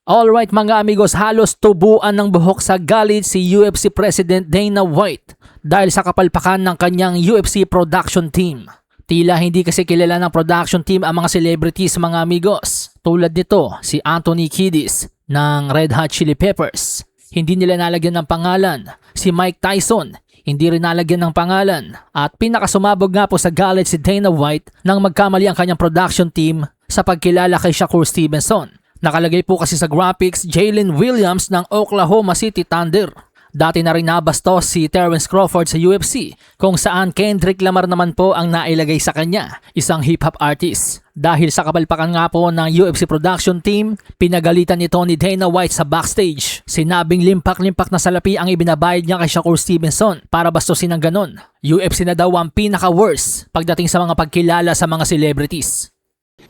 Alright mga amigos, halos tubuan ng buhok sa galit si UFC President Dana White dahil sa kapalpakan ng kanyang UFC production team. Tila hindi kasi kilala ng production team ang mga celebrities mga amigos. Tulad nito si Anthony Kiedis ng Red Hot Chili Peppers. Hindi nila nalagyan ng pangalan. Si Mike Tyson, hindi rin nalagyan ng pangalan. At pinakasumabog nga po sa galit si Dana White nang magkamali ang kanyang production team sa pagkilala kay Shakur Stevenson. Nakalagay po kasi sa graphics Jalen Williams ng Oklahoma City Thunder. Dati na rin nabastos si Terence Crawford sa UFC kung saan Kendrick Lamar naman po ang nailagay sa kanya, isang hip-hop artist. Dahil sa kapalpakan nga po ng UFC production team, pinagalitan nito ni Dana White sa backstage. Sinabing limpak-limpak na salapi ang ibinabayad niya kay Shakur Stevenson para bastusin ng ganon. UFC na daw ang pinaka-worst pagdating sa mga pagkilala sa mga celebrities.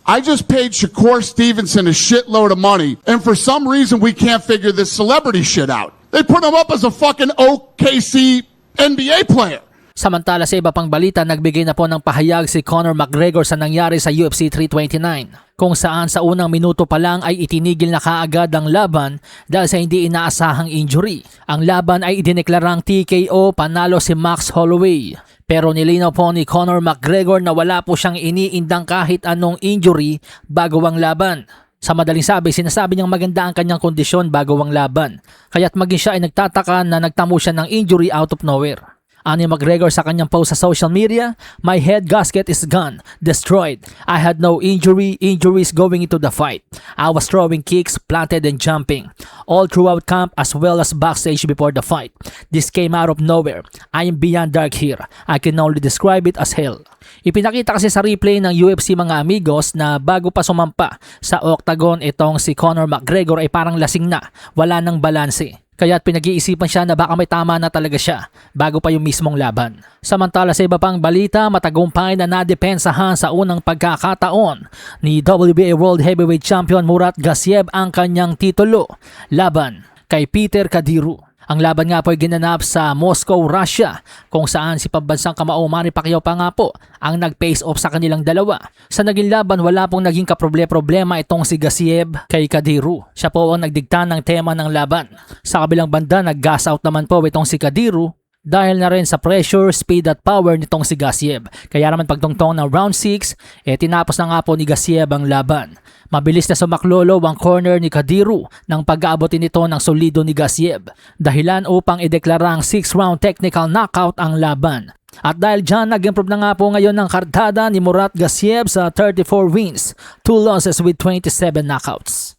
I just paid Shakur Stevenson a shitload of money, and for some reason we can't figure this celebrity shit out. They put him up as a fucking OKC NBA player. Samantala sa iba pang balita, nagbigay na po ng pahayag si Conor McGregor sa nangyari sa UFC 329 kung saan sa unang minuto pa lang ay itinigil na kaagad ang laban dahil sa hindi inaasahang injury. Ang laban ay idineklarang TKO, panalo si Max Holloway. Pero nilinaw po ni Conor McGregor na wala po siyang iniindang kahit anong injury bago ang laban. Sa madaling sabi, sinasabi niyang maganda ang kanyang kondisyon bago ang laban. Kaya't maging siya ay nagtataka na nagtamo siya ng injury out of nowhere. Ani McGregor sa kanyang post sa social media, "My head gasket is gone, destroyed. I had no injuries going into the fight. I was throwing kicks, planted and jumping, all throughout camp as well as backstage before the fight. This came out of nowhere. I am beyond dark here. I can only describe it as hell." Ipinakita kasi sa replay ng UFC mga amigos na bago pa sumampa sa octagon itong si Conor McGregor ay parang lasing na, wala nang balanse. Kaya't pinag-iisipan siya na baka may tama na talaga siya bago pa yung mismong laban. Samantala sa iba pang balita, matagumpay na nadepensahan sa unang pagkakataon ni WBA World Heavyweight Champion Murat Gassiev ang kanyang titulo laban kay Peter Kadiru. Ang laban nga po ay ginanap sa Moscow, Russia, kung saan si pambansang kamao Manny Pacquiao pa nga po ang nag-face off sa kanilang dalawa. Sa naging laban, wala pong naging kaproblema itong si Gassiev kay Kadiru. Siya po ang nagdikta ng tema ng laban. Sa kabilang banda, nag-gas out naman po itong si Kadiru dahil na rin sa pressure, speed at power nitong si Gassiev. Kaya naman pagtungtong ng round 6, tinapos na nga po ni Gassiev ang laban. Mabilis na sumaklolo ang corner ni Kadiru nang pag-aabotin nito ng solido ni Gassiev. Dahilan upang ideklarang 6-round technical knockout ang laban. At dahil dyan, nag-improve na nga po ngayon ng kartada ni Murat Gassiev sa 34 wins, 2 losses with 27 knockouts.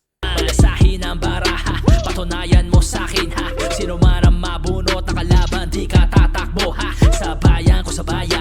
Sahin ang baraha, patunayan mo sa'kin ha. Sino man ang mabunot na kalaban, di ka tatakbo ha. Sa bayan ko sa bayan.